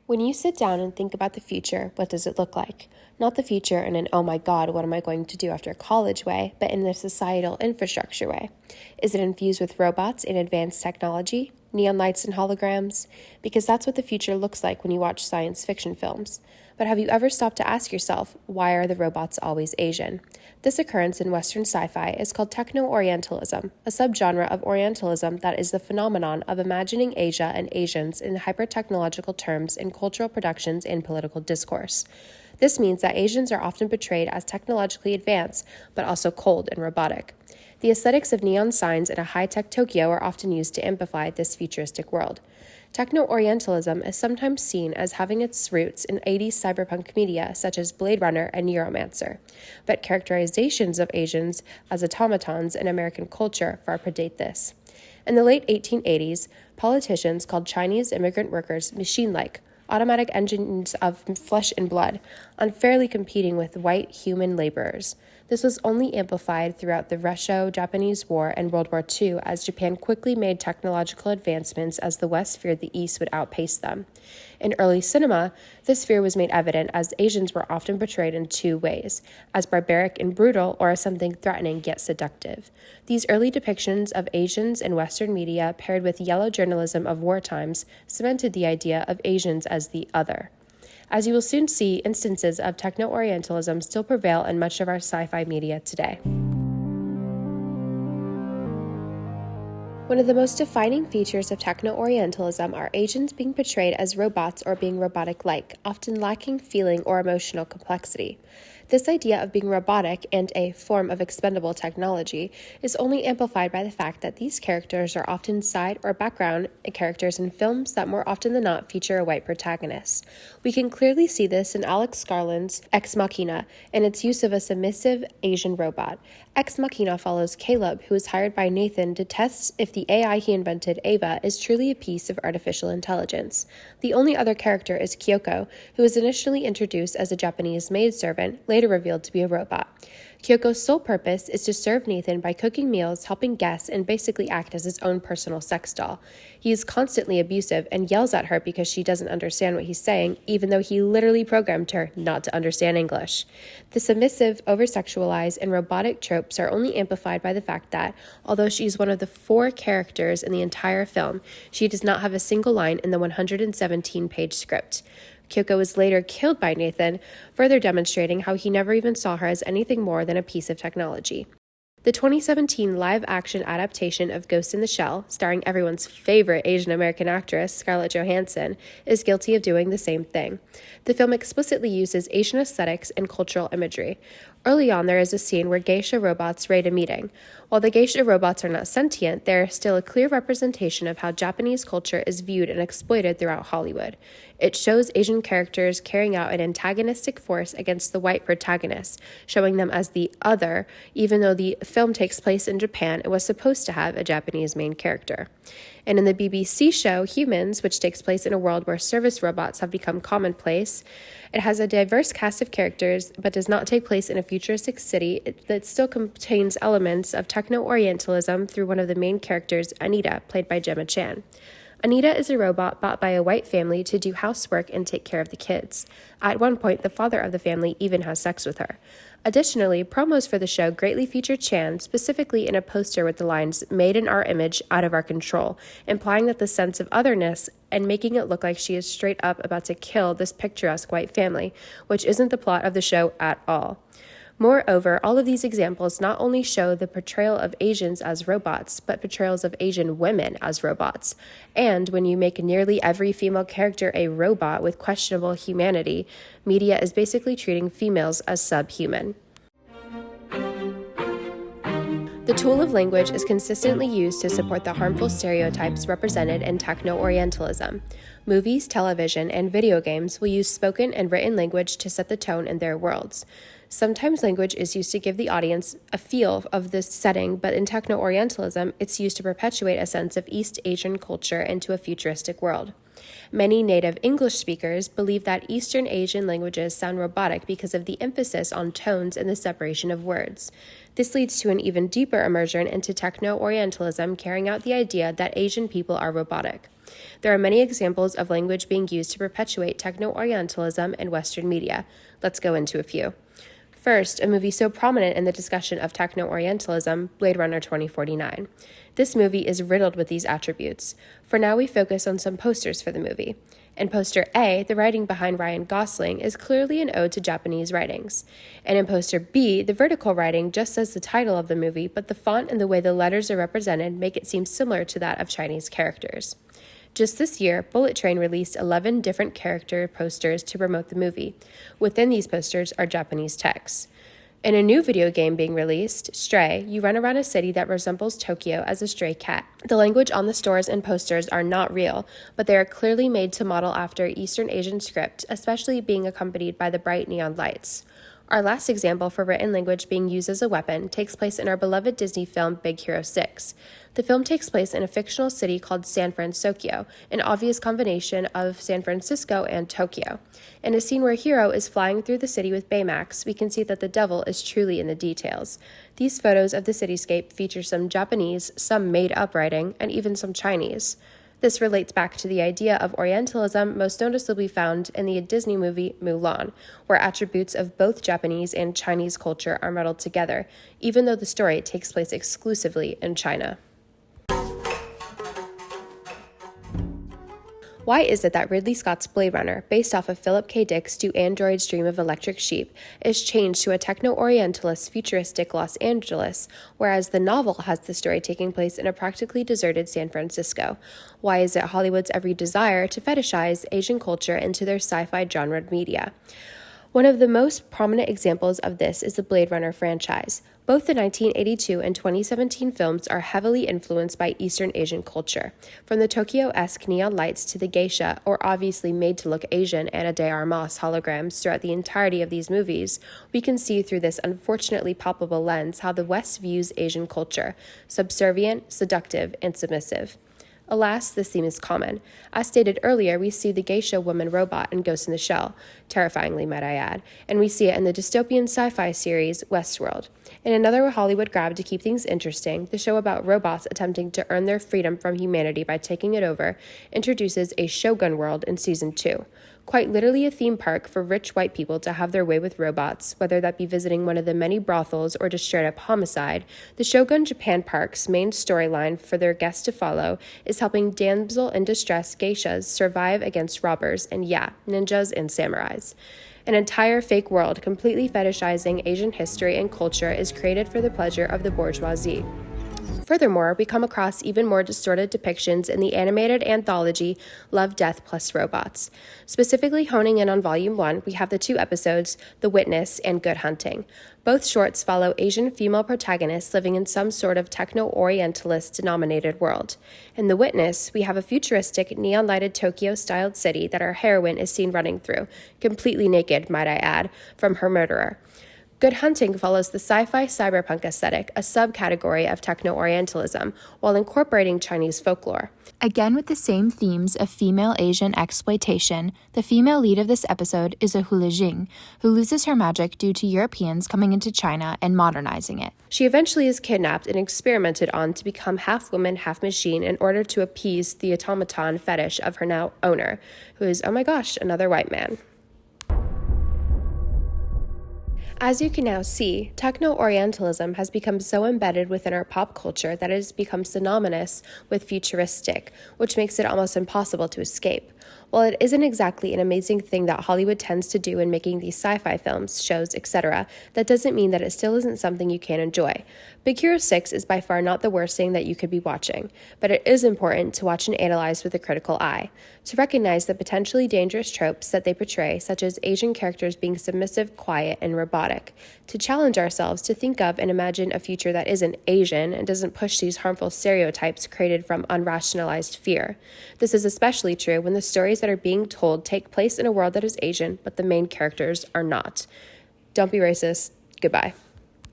When you sit down and think about the future, what does it look like? Not the future in an, oh my God, what am I going to do after college way, but in the societal infrastructure way. Is it infused with robots and advanced technology, neon lights and holograms? Because that's what the future looks like when you watch science fiction films. But have you ever stopped to ask yourself, why are the robots always Asian? This occurrence in Western sci-fi is called Techno-Orientalism, a subgenre of Orientalism that is the phenomenon of imagining Asia and Asians in hyper-technological terms in cultural productions and political discourse. This means that Asians are often portrayed as technologically advanced, but also cold and robotic. The aesthetics of neon signs in a high-tech Tokyo are often used to amplify this futuristic world. Techno-Orientalism is sometimes seen as having its roots in 80s cyberpunk media such as Blade Runner and Neuromancer, but characterizations of Asians as automatons in American culture far predate this. In the late 1880s, politicians called Chinese immigrant workers machine-like, automatic engines of flesh and blood, unfairly competing with white human laborers. This was only amplified throughout the Russo-Japanese War and World War II as Japan quickly made technological advancements as the West feared the East would outpace them. In early cinema, this fear was made evident as Asians were often portrayed in two ways, as barbaric and brutal or as something threatening yet seductive. These early depictions of Asians in Western media paired with yellow journalism of war times cemented the idea of Asians as the other. As you will soon see, instances of Techno-Orientalism still prevail in much of our sci-fi media today. One of the most defining features of Techno-Orientalism are Asians being portrayed as robots or being robotic-like, often lacking feeling or emotional complexity. This idea of being robotic and a form of expendable technology is only amplified by the fact that these characters are often side or background characters in films that more often than not feature a white protagonist. We can clearly see this in Alex Garland's Ex Machina and its use of a submissive Asian robot. Ex Machina follows Caleb, who is hired by Nathan to test if the AI he invented, Ava, is truly a piece of artificial intelligence. The only other character is Kyoko, who is initially introduced as a Japanese maidservant, later revealed to be a robot. Kyoko's sole purpose is to serve Nathan by cooking meals, helping guests, and basically act as his own personal sex doll. He is constantly abusive and yells at her because she doesn't understand what he's saying, even though he literally programmed her not to understand English. The submissive, over-sexualized, and robotic tropes are only amplified by the fact that, although she's one of the 4 characters in the entire film, she does not have a single line in the 117-page script. Kyoko was later killed by Nathan, further demonstrating how he never even saw her as anything more than a piece of technology. The 2017 live-action adaptation of Ghost in the Shell, starring everyone's favorite Asian American actress, Scarlett Johansson, is guilty of doing the same thing. The film explicitly uses Asian aesthetics and cultural imagery. Early on, there is a scene where geisha robots raid a meeting. While the geisha robots are not sentient, they are still a clear representation of how Japanese culture is viewed and exploited throughout Hollywood. It shows Asian characters carrying out an antagonistic force against the white protagonist, showing them as the other, even though the film takes place in Japan, it was supposed to have a Japanese main character. And in the BBC show Humans, which takes place in a world where service robots have become commonplace, it has a diverse cast of characters, but does not take place in a futuristic city that still contains elements of Techno-Orientalism through one of the main characters, Anita, played by Gemma Chan. Anita is a robot bought by a white family to do housework and take care of the kids. At one point, the father of the family even has sex with her. Additionally, promos for the show greatly feature Chan, specifically in a poster with the lines, "Made in our image, out of our control," implying that the sense of otherness and making it look like she is straight up about to kill this picturesque white family, which isn't the plot of the show at all. Moreover, all of these examples not only show the portrayal of Asians as robots, but portrayals of Asian women as robots. And when you make nearly every female character a robot with questionable humanity, media is basically treating females as subhuman. The tool of language is consistently used to support the harmful stereotypes represented in Techno-Orientalism. Movies, television, and video games will use spoken and written language to set the tone in their worlds. Sometimes language is used to give the audience a feel of this setting, but in Techno-Orientalism, it's used to perpetuate a sense of East Asian culture into a futuristic world. Many native English speakers believe that Eastern Asian languages sound robotic because of the emphasis on tones and the separation of words. This leads to an even deeper immersion into Techno-Orientalism, carrying out the idea that Asian people are robotic. There are many examples of language being used to perpetuate Techno-Orientalism in Western media. Let's go into a few. First, a movie so prominent in the discussion of Techno-Orientalism, Blade Runner 2049. This movie is riddled with these attributes. For now, we focus on some posters for the movie. In poster A, the writing behind Ryan Gosling is clearly an ode to Japanese writings. And in poster B, the vertical writing just says the title of the movie, but the font and the way the letters are represented make it seem similar to that of Chinese characters. Just this year, Bullet Train released 11 different character posters to promote the movie. Within these posters are Japanese texts. In a new video game being released, Stray, you run around a city that resembles Tokyo as a stray cat. The language on the stores and posters are not real, but they are clearly made to model after Eastern Asian script, especially being accompanied by the bright neon lights. Our last example for written language being used as a weapon takes place in our beloved Disney film Big Hero 6. The film takes place in a fictional city called San Francisco, an obvious combination of San Francisco and Tokyo. In a scene where Hero is flying through the city with Baymax, we can see that the devil is truly in the details. These photos of the cityscape feature some Japanese, some made-up writing, and even some Chinese. This relates back to the idea of Orientalism most noticeably found in the Disney movie Mulan, where attributes of both Japanese and Chinese culture are muddled together, even though the story takes place exclusively in China. Why is it that Ridley Scott's Blade Runner, based off of Philip K. Dick's Do Androids Dream of Electric Sheep, is changed to a techno-orientalist futuristic Los Angeles, whereas the novel has the story taking place in a practically deserted San Francisco? Why is it Hollywood's every desire to fetishize Asian culture into their sci-fi genre media? One of the most prominent examples of this is the Blade Runner franchise. Both the 1982 and 2017 films are heavily influenced by Eastern Asian culture. From the Tokyo-esque neon lights to the geisha, or obviously made to look Asian, Ana de Armas holograms throughout the entirety of these movies, we can see through this unfortunately palpable lens how the West views Asian culture: subservient, seductive, and submissive. Alas, this theme is common. As stated earlier, we see the geisha woman robot in Ghost in the Shell, terrifyingly might I add, and we see it in the dystopian sci-fi series Westworld. In another Hollywood grab to keep things interesting, the show about robots attempting to earn their freedom from humanity by taking it over introduces a Shogun world in Season 2. Quite literally a theme park for rich white people to have their way with robots, whether that be visiting one of the many brothels or just straight-up homicide. The Shogun Japan Park's main storyline for their guests to follow is helping damsel in distress geishas survive against robbers and, ninjas and samurais. An entire fake world completely fetishizing Asian history and culture is created for the pleasure of the bourgeoisie. Furthermore, we come across even more distorted depictions in the animated anthology Love, Death plus Robots. Specifically honing in on Volume 1, we have the two episodes, The Witness and Good Hunting. Both shorts follow Asian female protagonists living in some sort of techno-orientalist denominated world. In The Witness, we have a futuristic, neon-lighted Tokyo-styled city that our heroine is seen running through, completely naked, might I add, from her murderer. Good Hunting follows the sci-fi cyberpunk aesthetic, a subcategory of Techno-Orientalism, while incorporating Chinese folklore. Again with the same themes of female Asian exploitation, the female lead of this episode is a Hulajing, who loses her magic due to Europeans coming into China and modernizing it. She eventually is kidnapped and experimented on to become half woman, half machine in order to appease the automaton fetish of her now owner, who is, oh my gosh, another white man. As you can now see, Techno-Orientalism has become so embedded within our pop culture that it has become synonymous with futuristic, which makes it almost impossible to escape. While it isn't exactly an amazing thing that Hollywood tends to do in making these sci-fi films, shows, etc., that doesn't mean that it still isn't something you can enjoy. Big Hero 6 is by far not the worst thing that you could be watching, but it is important to watch and analyze with a critical eye, to recognize the potentially dangerous tropes that they portray, such as Asian characters being submissive, quiet, and robotic, to challenge ourselves to think of and imagine a future that isn't Asian and doesn't push these harmful stereotypes created from unrationalized fear. This is especially true when the stories that are being told take place in a world that is Asian, but the main characters are not. Don't be racist. Goodbye.